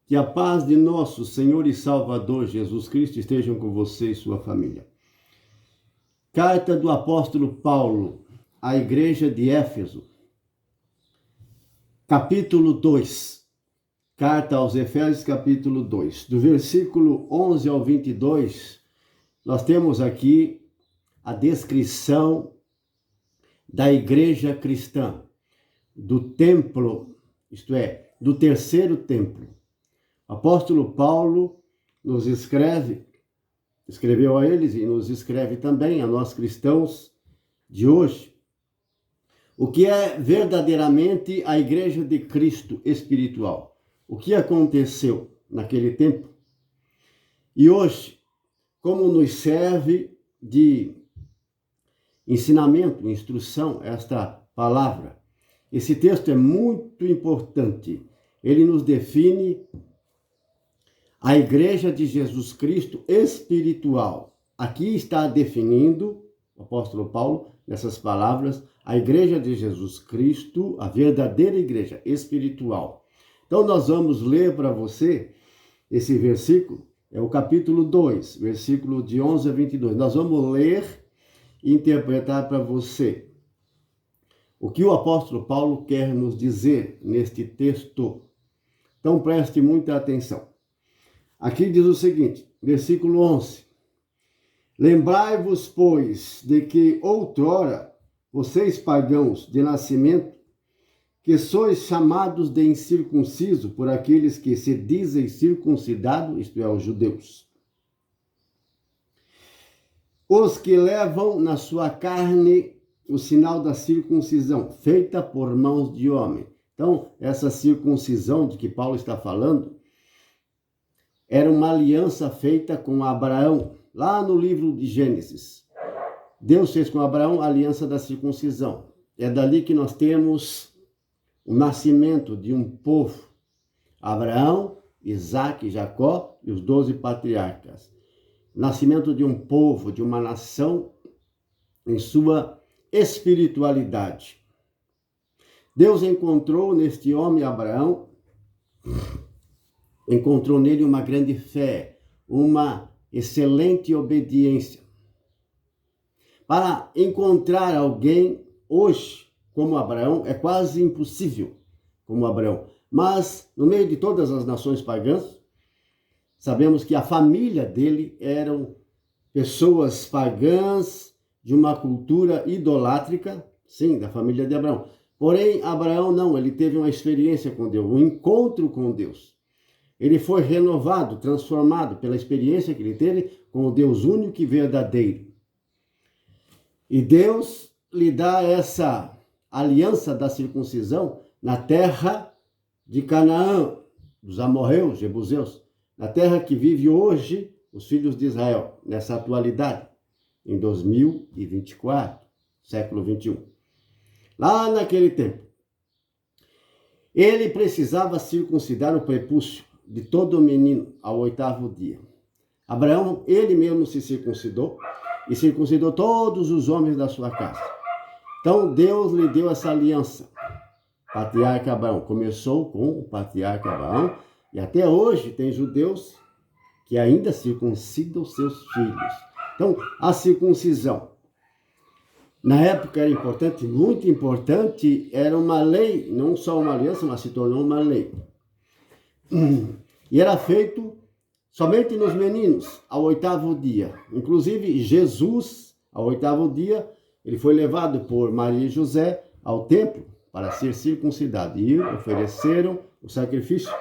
Que a paz de nosso Senhor e Salvador Jesus Cristo estejam com você e sua família. Carta do apóstolo Paulo à igreja de Éfeso, capítulo 2. Carta aos Efésios, capítulo 2. Do versículo 11 ao 22, nós temos aqui a descrição da igreja cristã, do templo, isto é, do terceiro templo. O apóstolo Paulo nos escreveu a eles e nos escreve também a nós cristãos de hoje, o que é verdadeiramente a igreja de Cristo espiritual. O que aconteceu naquele tempo e hoje, como nos serve de ensinamento, instrução, esta palavra. Esse texto é muito importante. Ele nos define a igreja de Jesus Cristo espiritual. Aqui está definindo o apóstolo Paulo, nessas palavras, a igreja de Jesus Cristo, a verdadeira igreja espiritual. Então nós vamos ler para você esse versículo, é o capítulo 2, versículo de 11 a 22. Nós vamos ler e interpretar para você o que o apóstolo Paulo quer nos dizer neste texto. Então preste muita atenção. Aqui diz o seguinte, versículo 11. Lembrai-vos, pois, de que outrora, vocês pagãos de nascimento, que sois chamados de incircunciso por aqueles que se dizem circuncidados, isto é, os judeus. Os que levam na sua carne o sinal da circuncisão, feita por mãos de homem. Então, essa circuncisão de que Paulo está falando, era uma aliança feita com Abraão, lá no livro de Gênesis. Deus fez com Abraão a aliança da circuncisão. É dali que nós temos o nascimento de um povo. Abraão, Isaque, Jacó e os 12 patriarcas. Nascimento de um povo, de uma nação em sua espiritualidade. Deus encontrou neste homem Abraão, encontrou nele uma grande fé, uma excelente obediência. Para encontrar alguém hoje como Abraão é quase impossível como Abraão. Mas no meio de todas as nações pagãs, sabemos que a família dele eram pessoas pagãs de uma cultura idolátrica, sim, da família de Abraão. Porém, Abraão não, ele teve uma experiência com Deus, um encontro com Deus. Ele foi renovado, transformado pela experiência que ele teve com o Deus único e verdadeiro. E Deus lhe dá essa aliança da circuncisão na terra de Canaã, dos amorreus, jebuseus, na terra que vive hoje os filhos de Israel, nessa atualidade, em 2024, século 21. Lá naquele tempo, ele precisava circuncidar o prepúcio de todo menino ao 8º dia. Abraão, ele mesmo se circuncidou e circuncidou todos os homens da sua casa. Então Deus lhe deu essa aliança. Patriarca Abraão começou com o patriarca Abraão e até hoje tem judeus que ainda circuncidam seus filhos. Então a circuncisão na época era importante, muito importante, era uma lei, não só uma aliança, mas se tornou uma lei. E era feito somente nos meninos, ao 8º dia. Inclusive, Jesus, ao 8º dia, ele foi levado por Maria e José ao templo para ser circuncidado. E ofereceram o sacrifício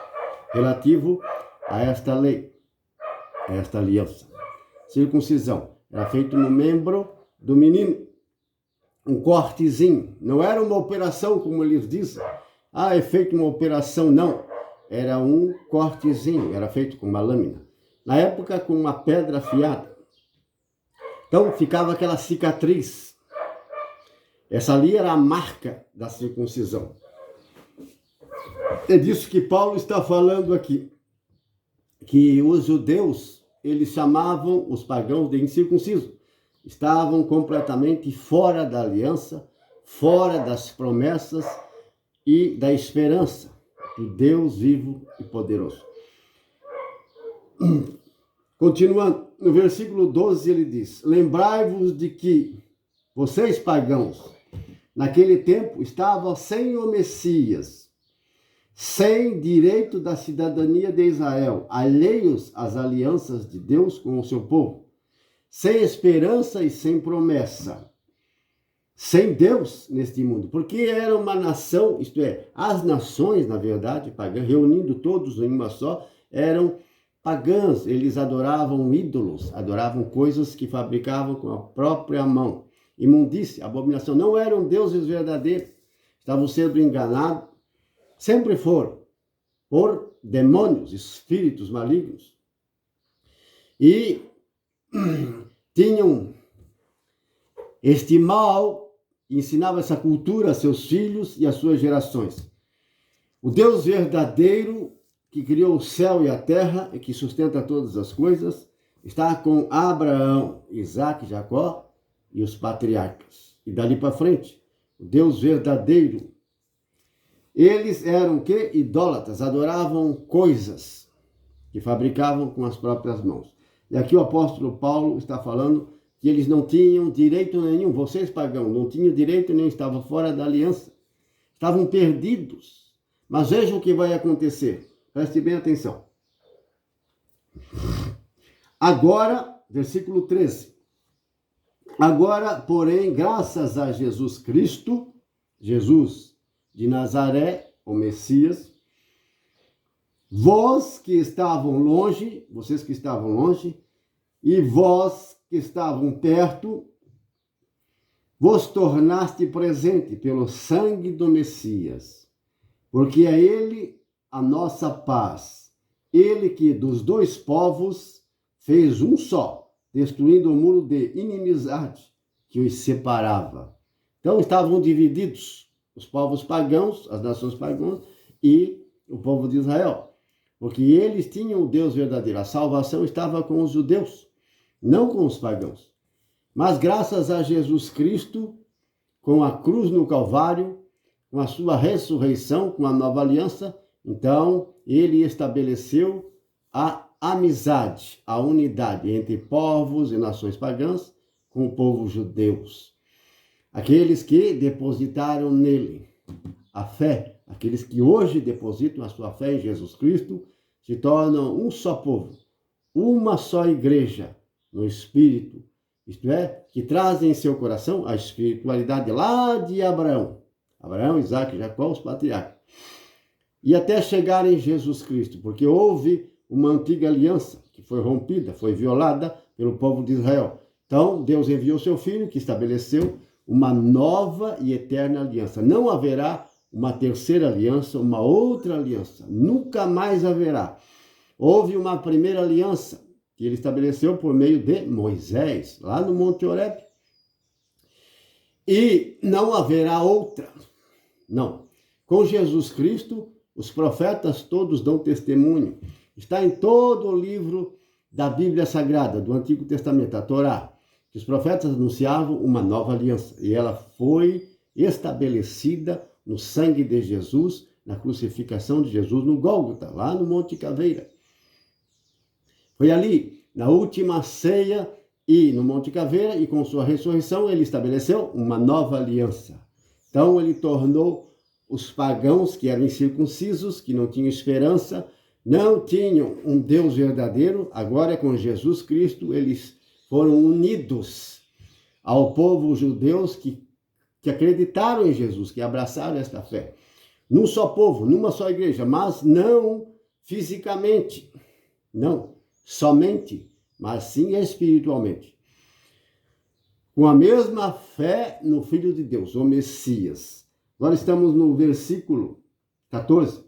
relativo a esta lei, a esta aliança. Circuncisão era feito no membro do menino. Um cortezinho. Não era uma operação, como eles dizem. É feito uma operação, não. Era um cortezinho, era feito com uma lâmina. Na época, com uma pedra afiada. Então, ficava aquela cicatriz. Essa ali era a marca da circuncisão. É disso que Paulo está falando aqui. Que os judeus, eles chamavam os pagãos de incircuncisos. Estavam completamente fora da aliança, fora das promessas e da esperança do Deus vivo e poderoso. continuando, no versículo 12 ele diz: lembrai-vos de que vocês, pagãos, naquele tempo estavam sem o Messias, sem direito da cidadania de Israel, alheios às alianças de Deus com o seu povo, sem esperança e sem promessa, sem Deus neste mundo, porque era uma nação, isto é, as nações, na verdade, pagãs, reunindo todos em uma só, eram pagãs, eles adoravam ídolos, adoravam coisas que fabricavam com a própria mão. Imundícia, abominação, não eram deuses verdadeiros, estavam sendo enganados, sempre foram, por demônios, espíritos malignos. E tinham este mal, ensinava essa cultura a seus filhos e às suas gerações. O Deus verdadeiro, que criou o céu e a terra e que sustenta todas as coisas, está com Abraão, Isaque, Jacó e os patriarcas. E dali para frente, o Deus verdadeiro. Eles eram que? Idólatras, adoravam coisas que fabricavam com as próprias mãos. E aqui o apóstolo Paulo está falando que eles não tinham direito nenhum, vocês pagãos, não tinham direito nenhum, estavam fora da aliança, estavam perdidos. Mas vejam o que vai acontecer, preste bem atenção. Agora, versículo 13. Agora, porém, graças a Jesus Cristo, Jesus de Nazaré, o Messias, vós que estavam longe, vocês que estavam longe, e vós que estavam perto, vos tornaste presente pelo sangue do Messias, porque é ele a nossa paz, ele que dos dois povos fez um só, destruindo o muro de inimizade que os separava. Então estavam divididos os povos pagãos, as nações pagãs e o povo de Israel, porque eles tinham o Deus verdadeiro. A salvação estava com os judeus, não com os pagãos. Mas graças a Jesus Cristo, com a cruz no Calvário, com a sua ressurreição, com a nova aliança, então ele estabeleceu a amizade, a unidade entre povos e nações pagãs com o povo judeus. Aqueles que depositaram nele a fé, aqueles que hoje depositam a sua fé em Jesus Cristo, se tornam um só povo, uma só igreja no Espírito, isto é, que trazem em seu coração a espiritualidade lá de Abraão, Isaac, Jacó, os patriarcas, e até chegar em Jesus Cristo, porque houve uma antiga aliança que foi rompida, foi violada pelo povo de Israel. Então, Deus enviou seu Filho, que estabeleceu uma nova e eterna aliança. Não haverá uma terceira aliança, uma outra aliança. Nunca mais haverá. Houve uma primeira aliança que ele estabeleceu por meio de Moisés, lá no Monte Horebe. E não haverá outra. Não. Com Jesus Cristo, os profetas todos dão testemunho. Está em todo o livro da Bíblia Sagrada, do Antigo Testamento, a Torá, que os profetas anunciavam uma nova aliança. E ela foi estabelecida no sangue de Jesus, na crucificação de Jesus no Gólgota, lá no Monte Caveira. Foi ali, na última ceia e no Monte Caveira, e com sua ressurreição, ele estabeleceu uma nova aliança. Então, ele tornou os pagãos, que eram incircuncisos, que não tinham esperança, não tinham um Deus verdadeiro, agora com Jesus Cristo, eles foram unidos ao povo judeus que acreditaram em Jesus, que abraçaram esta fé. Num só povo, numa só igreja, mas não fisicamente, não somente, mas sim espiritualmente. Com a mesma fé no Filho de Deus, o Messias. Agora estamos no versículo 14.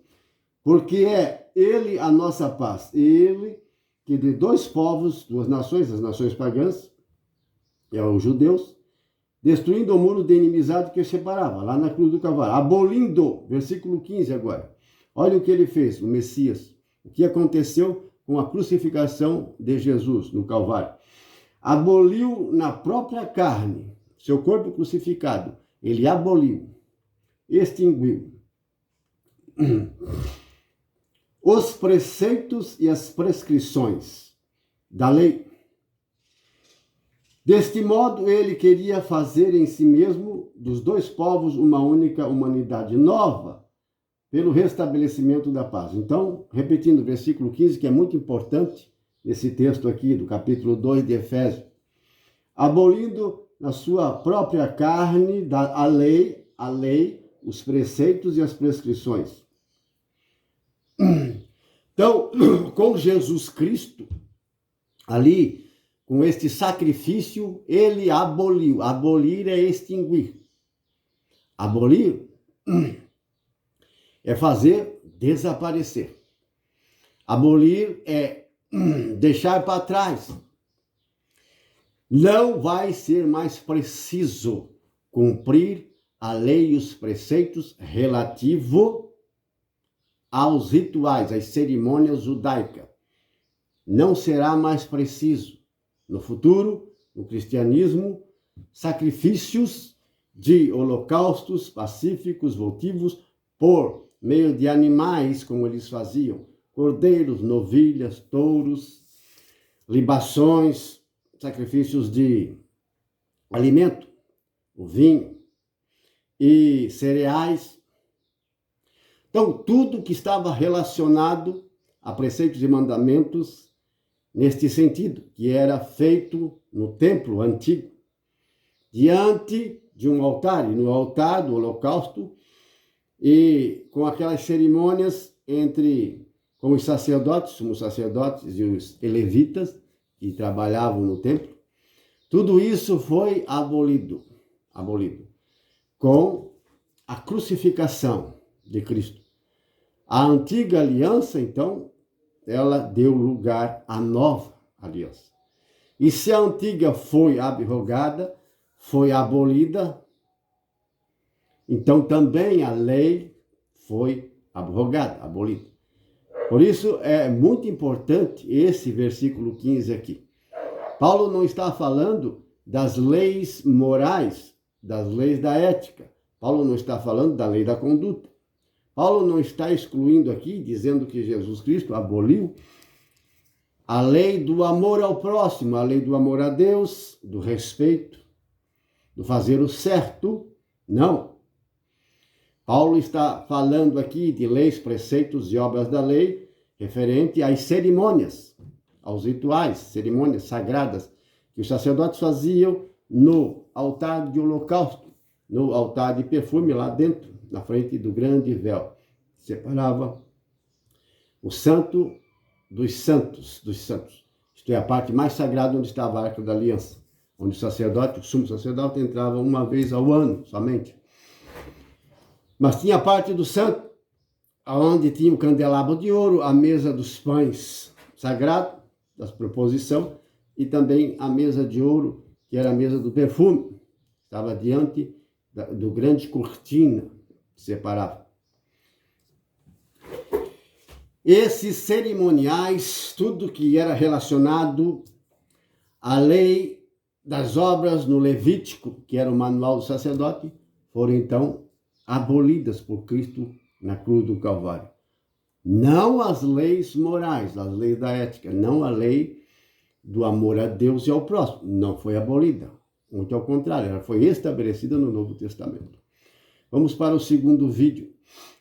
Porque é ele a nossa paz, ele que de dois povos, duas nações, as nações pagãs, e os judeus, destruindo o muro de inimizade que os separava, lá na cruz do Calvário, abolindo, versículo 15 agora. Olha o que ele fez, o Messias, o que aconteceu com a crucificação de Jesus no Calvário. Aboliu na própria carne, seu corpo crucificado, ele aboliu, extinguiu os preceitos e as prescrições da lei. Deste modo, ele queria fazer em si mesmo dos dois povos uma única humanidade nova, pelo restabelecimento da paz. Então, repetindo o versículo 15, que é muito importante, nesse texto aqui do capítulo 2 de Efésios, abolindo na sua própria carne a lei, os preceitos e as prescrições. Então, com Jesus Cristo, ali, com este sacrifício, ele aboliu. Abolir é extinguir. Abolir é fazer desaparecer. Abolir é deixar para trás. Não vai ser mais preciso cumprir a lei e os preceitos relativo aos rituais, às cerimônias judaicas. Não será mais preciso. No futuro, no cristianismo, sacrifícios de holocaustos pacíficos, votivos, por meio de animais, como eles faziam, cordeiros, novilhas, touros, libações, sacrifícios de alimento, o vinho e cereais. Então, tudo que estava relacionado a preceitos e mandamentos neste sentido, que era feito no templo antigo, diante de um altar, e no altar do holocausto, e com aquelas cerimônias com os sacerdotes e os levitas, que trabalhavam no templo, tudo isso foi abolido com a crucificação de Cristo. A antiga aliança, então, ela deu lugar à nova aliança. E se a antiga foi abrogada, foi abolida, então também a lei foi abolida. Por isso é muito importante esse versículo 15 aqui. Paulo não está falando das leis morais, das leis da ética. Paulo não está falando da lei da conduta. Paulo não está excluindo aqui, dizendo que Jesus Cristo aboliu a lei do amor ao próximo, a lei do amor a Deus, do respeito, do fazer o certo. Não. Paulo está falando aqui de leis, preceitos e obras da lei referente às cerimônias, aos rituais, cerimônias sagradas que os sacerdotes faziam no altar de holocausto, no altar de perfume lá dentro, na frente do grande véu. Separava o santo dos santos. Isto é, a parte mais sagrada onde estava a Arca da Aliança, onde o sacerdote, o sumo sacerdote, entrava uma vez ao ano somente. Mas tinha a parte do santo, onde tinha o candelabro de ouro, a mesa dos pães sagrados, da proposição, e também a mesa de ouro, que era a mesa do perfume. Estava diante do grande cortina que separava. Esses cerimoniais, tudo que era relacionado à lei das obras no Levítico, que era o manual do sacerdote, foram então abolidas por Cristo na cruz do Calvário. Não as leis morais, as leis da ética, não a lei do amor a Deus e ao próximo, não foi abolida. Muito ao contrário, ela foi estabelecida no Novo Testamento. Vamos para o segundo vídeo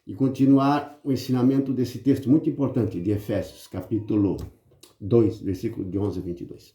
e continuar o ensinamento desse texto muito importante de Efésios, capítulo 2, versículo de 11 a 22.